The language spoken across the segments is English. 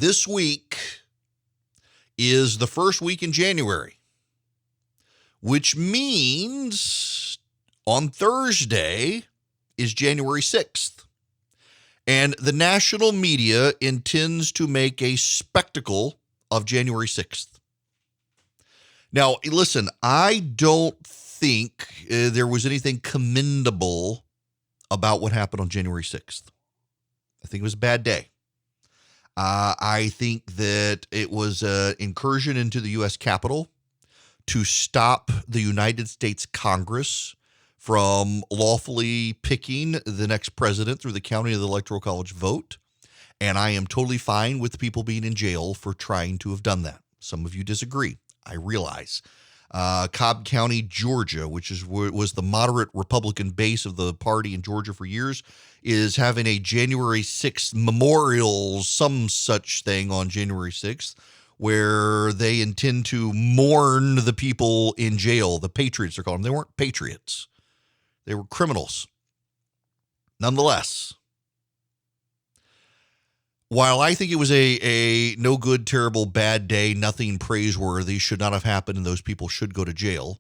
this week is the first week in January, which means on Thursday is January 6th. And the national media intends to make a spectacle of January 6th. Now, listen, I don't think there was anything commendable about what happened on January 6th. I think it was a bad day. I think that it was an incursion into the U.S. Capitol to stop the United States Congress from lawfully picking the next president through the county of the Electoral College vote. And I am totally fine with people being in jail for trying to have done that. Some of you disagree. I realize. Cobb County, Georgia, which was the moderate Republican base of the party in Georgia for years, is having a January 6th memorial, some such thing on January 6th, where they intend to mourn the people in jail. The patriots are called them. They weren't patriots. They were criminals. Nonetheless, while I think it was a no good, terrible, bad day, nothing praiseworthy, should not have happened, and those people should go to jail,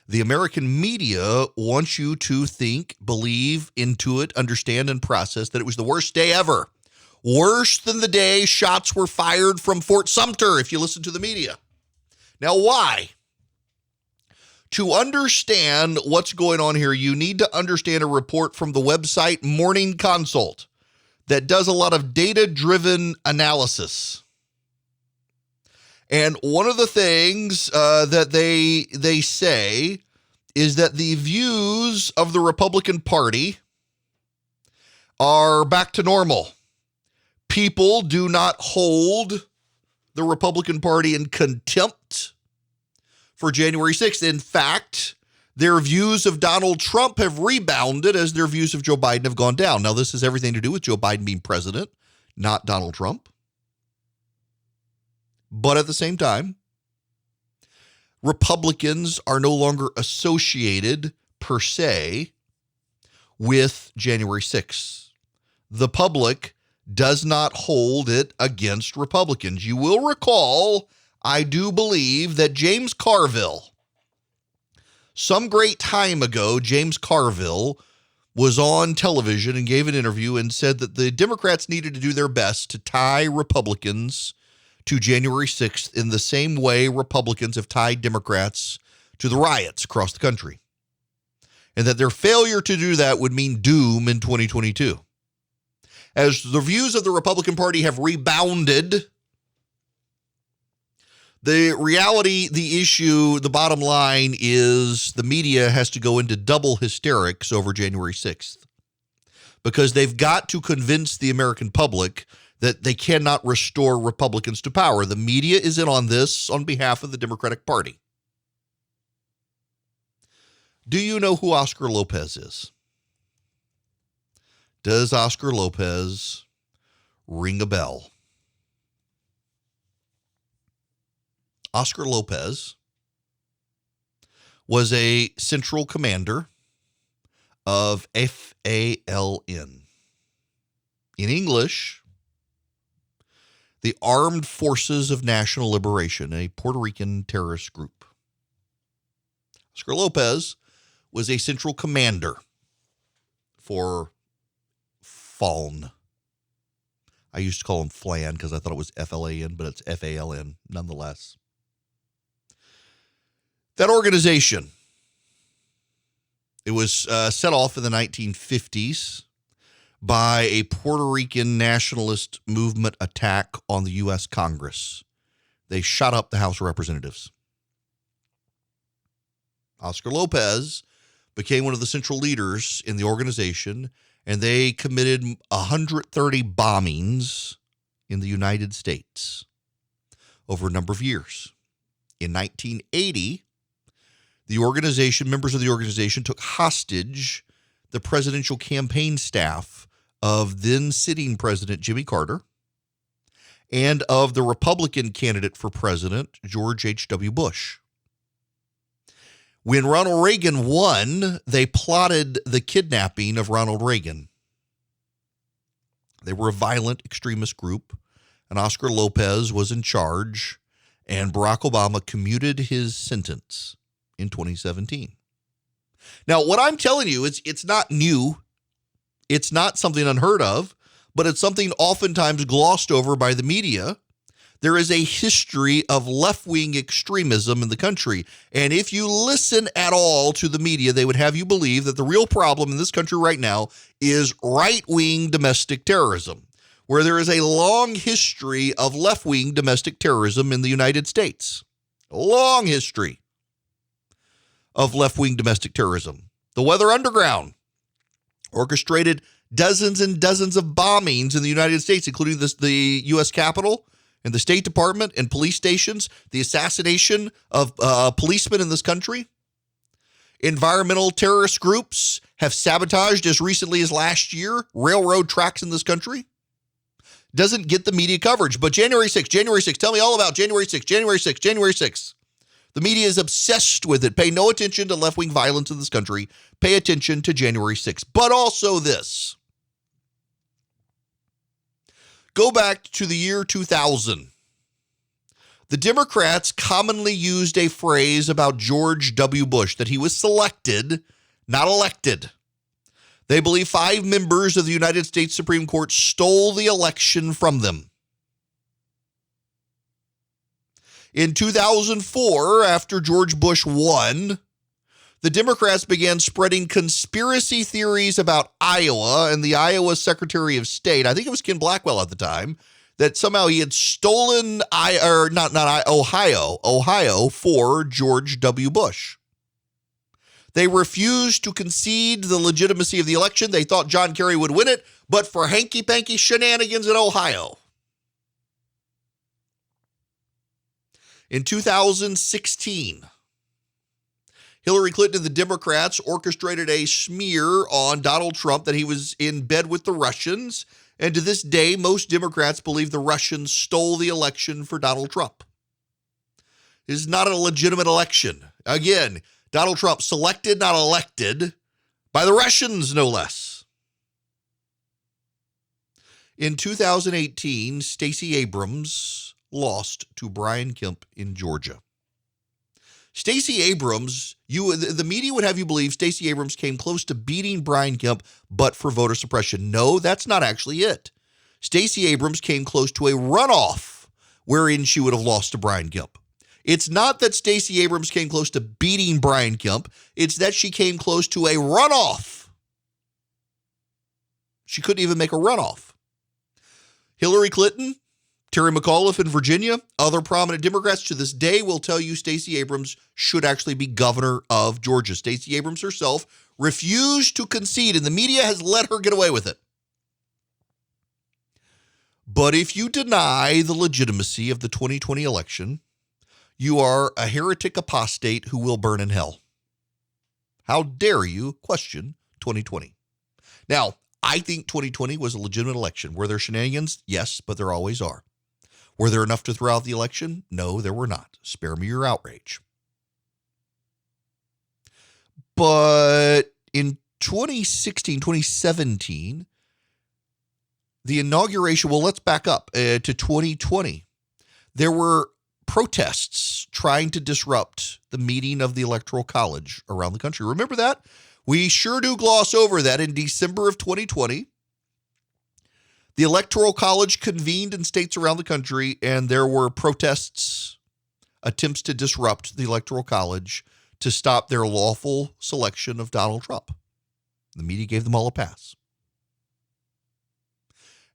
the American media wants you to think, believe, intuit, understand, and process that it was the worst day ever. Worse than the day shots were fired from Fort Sumter, if you listen to the media. Now, why? To understand what's going on here, you need to understand a report from the website Morning Consult that does a lot of data-driven analysis. And one of the things that they say is that the views of the Republican Party are back to normal. People do not hold the Republican Party in contempt for January 6th. In fact, their views of Donald Trump have rebounded as their views of Joe Biden have gone down. Now, this has everything to do with Joe Biden being president, not Donald Trump. But at the same time, Republicans are no longer associated per se with January 6th. The public does not hold it against Republicans. You will recall, I do believe, that James Carville, some great time ago, James Carville was on television and gave an interview and said that the Democrats needed to do their best to tie Republicans to January 6th in the same way Republicans have tied Democrats to the riots across the country. And that their failure to do that would mean doom in 2022. As the views of the Republican Party have rebounded, the reality, the issue, the bottom line is the media has to go into double hysterics over January 6th because they've got to convince the American public that they cannot restore Republicans to power. The media is in on this on behalf of the Democratic Party. Do you know who Oscar Lopez is? Does Oscar Lopez ring a bell? Oscar Lopez was a Central Commander of FALN. In English, the Armed Forces of National Liberation, a Puerto Rican terrorist group. Oscar Lopez was a Central Commander for FALN. I used to call him FLAN because I thought it was FLAN, but it's FALN nonetheless. That organization, it was set off in the 1950s by a Puerto Rican nationalist movement attack on the U.S. Congress. They shot up the House of Representatives. Oscar Lopez became one of the central leaders in the organization, and they committed 130 bombings in the United States over a number of years. In 1980, the organization, members of the organization, took hostage the presidential campaign staff of then sitting President Jimmy Carter and of the Republican candidate for president, George H.W. Bush. When Ronald Reagan won, they plotted the kidnapping of Ronald Reagan. They were a violent extremist group and Oscar Lopez was in charge, and Barack Obama commuted his sentence in 2017. Now, what I'm telling you is it's not new. It's not something unheard of, but it's something oftentimes glossed over by the media. There is a history of left-wing extremism in the country. And if you listen at all to the media, they would have you believe that the real problem in this country right now is right-wing domestic terrorism, where there is a long history of left-wing domestic terrorism in the United States. A long history of left-wing domestic terrorism. The Weather Underground orchestrated dozens and dozens of bombings in the United States, including the U.S. Capitol and the State Department and police stations, the assassination of policemen in this country. Environmental terrorist groups have sabotaged, as recently as last year, railroad tracks in this country. Doesn't get the media coverage. But January 6th, tell me all about January 6th. The media is obsessed with it. Pay no attention to left-wing violence in this country. Pay attention to January 6th. But also this. Go back to the year 2000. The Democrats commonly used a phrase about George W. Bush, that he was selected, not elected. They believe 5 members of the United States Supreme Court stole the election from them. In 2004, after George Bush won, the Democrats began spreading conspiracy theories about Iowa and the Iowa Secretary of State. I think it was Ken Blackwell at the time, that somehow he had stolen Ohio for George W. Bush. They refused to concede the legitimacy of the election. They thought John Kerry would win it, but for hanky-panky shenanigans in Ohio. In 2016, Hillary Clinton and the Democrats orchestrated a smear on Donald Trump that he was in bed with the Russians. And to this day, most Democrats believe the Russians stole the election for Donald Trump. It is not a legitimate election. Again, Donald Trump selected, not elected, by the Russians, no less. In 2018, Stacey Abrams lost to Brian Kemp in Georgia. Stacey Abrams, the media would have you believe Stacey Abrams came close to beating Brian Kemp, but for voter suppression. No, that's not actually it. Stacey Abrams came close to a runoff wherein she would have lost to Brian Kemp. It's not that Stacey Abrams came close to beating Brian Kemp. It's that she came close to a runoff. She couldn't even make a runoff. Hillary Clinton, Terry McAuliffe in Virginia, other prominent Democrats to this day will tell you Stacey Abrams should actually be governor of Georgia. Stacey Abrams herself refused to concede, and the media has let her get away with it. But if you deny the legitimacy of the 2020 election, you are a heretic apostate who will burn in hell. How dare you question 2020? Now, I think 2020 was a legitimate election. Were there shenanigans? Yes, but there always are. Were there enough to throw out the election? No, there were not. Spare me your outrage. But in 2016, 2017, the inauguration, well, let's back up to 2020. There were protests trying to disrupt the meeting of the Electoral College around the country. Remember that? We sure do gloss over that. In December of 2020, the Electoral College convened in states around the country, and there were protests, attempts to disrupt the Electoral College to stop their lawful selection of Donald Trump. The media gave them all a pass.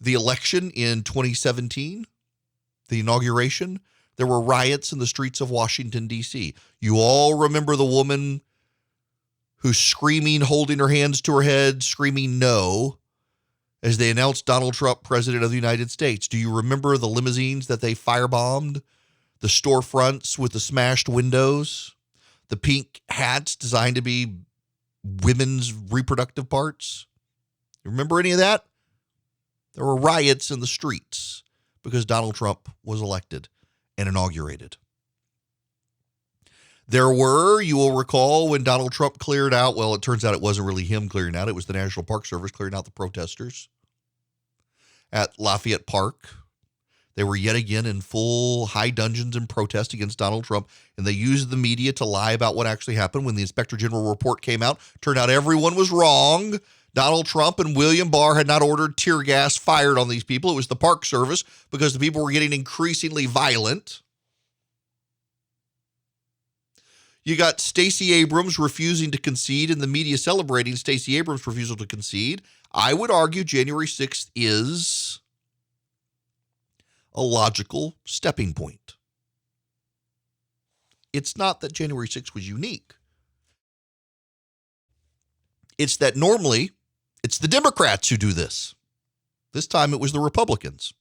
The election in 2017, the inauguration, there were riots in the streets of Washington, D.C. You all remember the woman who's screaming, holding her hands to her head, screaming no, as they announced Donald Trump president of the United States. Do you remember the limousines that they firebombed? The storefronts with the smashed windows? The pink hats designed to be women's reproductive parts? You remember any of that? There were riots in the streets because Donald Trump was elected and inaugurated. There were, you will recall, when Donald Trump cleared out, well, it turns out it wasn't really him clearing out. It was the National Park Service clearing out the protesters at Lafayette Park. They were yet again in full high dungeons and protest against Donald Trump, and they used the media to lie about what actually happened. When the Inspector General report came out, turned out everyone was wrong. Donald Trump and William Barr had not ordered tear gas fired on these people. It was the Park Service because the people were getting increasingly violent. You got Stacey Abrams refusing to concede and the media celebrating Stacey Abrams' refusal to concede. I would argue January 6th is a logical stepping point. It's not that January 6th was unique. It's that normally it's the Democrats who do this. This time it was the Republicans.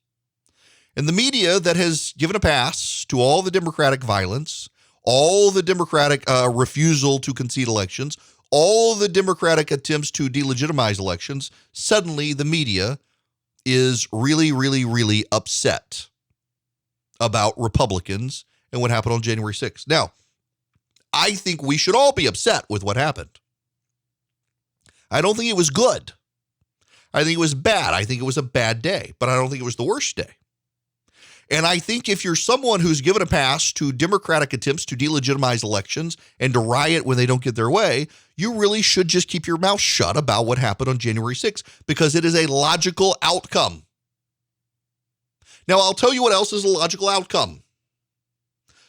And the media that has given a pass to all the Democratic violence, all the Democratic refusal to concede elections, all the Democratic attempts to delegitimize elections, suddenly the media is really, really, really upset about Republicans and what happened on January 6th. Now, I think we should all be upset with what happened. I don't think it was good. I think it was bad. I think it was a bad day, but I don't think it was the worst day. And I think if you're someone who's given a pass to Democratic attempts to delegitimize elections and to riot when they don't get their way, you really should just keep your mouth shut about what happened on January 6th because it is a logical outcome. Now, I'll tell you what else is a logical outcome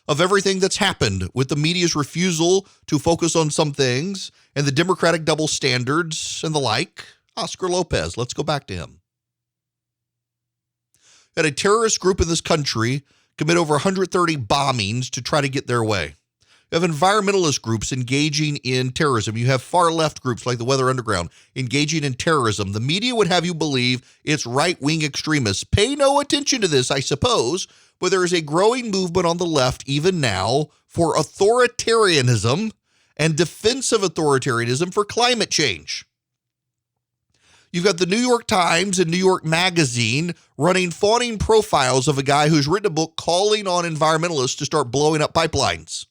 of everything that's happened with the media's refusal to focus on some things and the Democratic double standards and the like. Oscar Lopez, let's go back to him. That a terrorist group in this country commit over 130 bombings to try to get their way. You have environmentalist groups engaging in terrorism. You have far left groups like the Weather Underground engaging in terrorism. The media would have you believe it's right-wing extremists. Pay no attention to this, I suppose, but there is a growing movement on the left even now for authoritarianism and defense of authoritarianism for climate change. You've got the New York Times and New York Magazine running fawning profiles of a guy who's written a book calling on environmentalists to start blowing up pipelines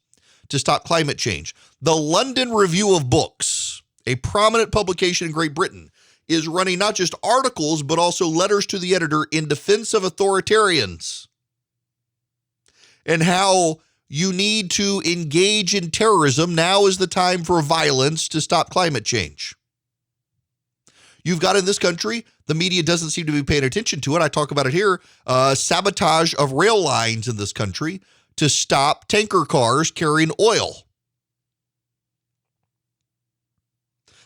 to stop climate change. The London Review of Books, a prominent publication in Great Britain, is running not just articles, but also letters to the editor in defense of authoritarians and how you need to engage in terrorism. Now is the time for violence to stop climate change. You've got in this country, the media doesn't seem to be paying attention to it. I talk about it here, sabotage of rail lines in this country to stop tanker cars carrying oil.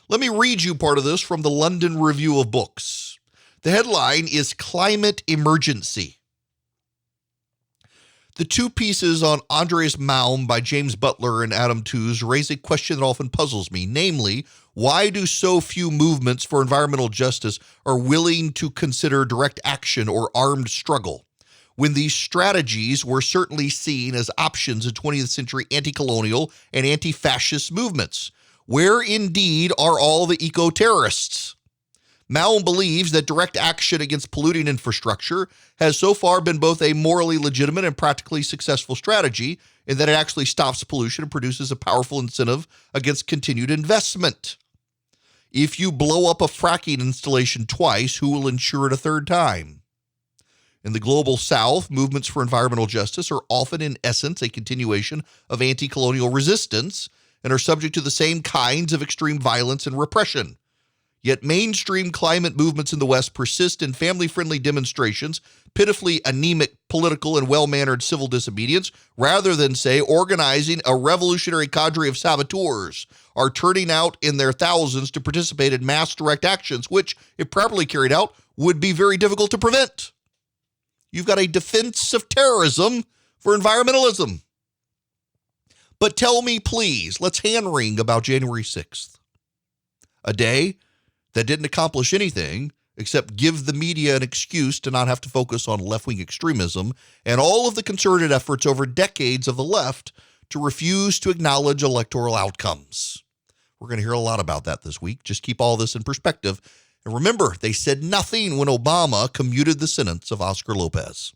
Let me read you part of this from the London Review of Books. The headline is Climate Emergency. The two pieces on Andreas Malm by James Butler and Adam Tooze raise a question that often puzzles me, namely, why do so few movements for environmental justice are willing to consider direct action or armed struggle, when these strategies were certainly seen as options in 20th century anti-colonial and anti-fascist movements? Where indeed are all the eco-terrorists? Malm believes that direct action against polluting infrastructure has so far been both a morally legitimate and practically successful strategy in that it actually stops pollution and produces a powerful incentive against continued investment. If you blow up a fracking installation twice, who will insure it a third time? In the global south, movements for environmental justice are often in essence a continuation of anti-colonial resistance and are subject to the same kinds of extreme violence and repression. Yet mainstream climate movements in the West persist in family-friendly demonstrations, pitifully anemic political and well-mannered civil disobedience, rather than, say, organizing a revolutionary cadre of saboteurs, are turning out in their thousands to participate in mass direct actions, which, if properly carried out, would be very difficult to prevent. You've got a defense of terrorism for environmentalism. But tell me, please, let's hand-wring about January 6th. A day that didn't accomplish anything except give the media an excuse to not have to focus on left-wing extremism and all of the concerted efforts over decades of the left to refuse to acknowledge electoral outcomes. We're going to hear a lot about that this week. Just keep all this in perspective. And remember, they said nothing when Obama commuted the sentence of Oscar Lopez.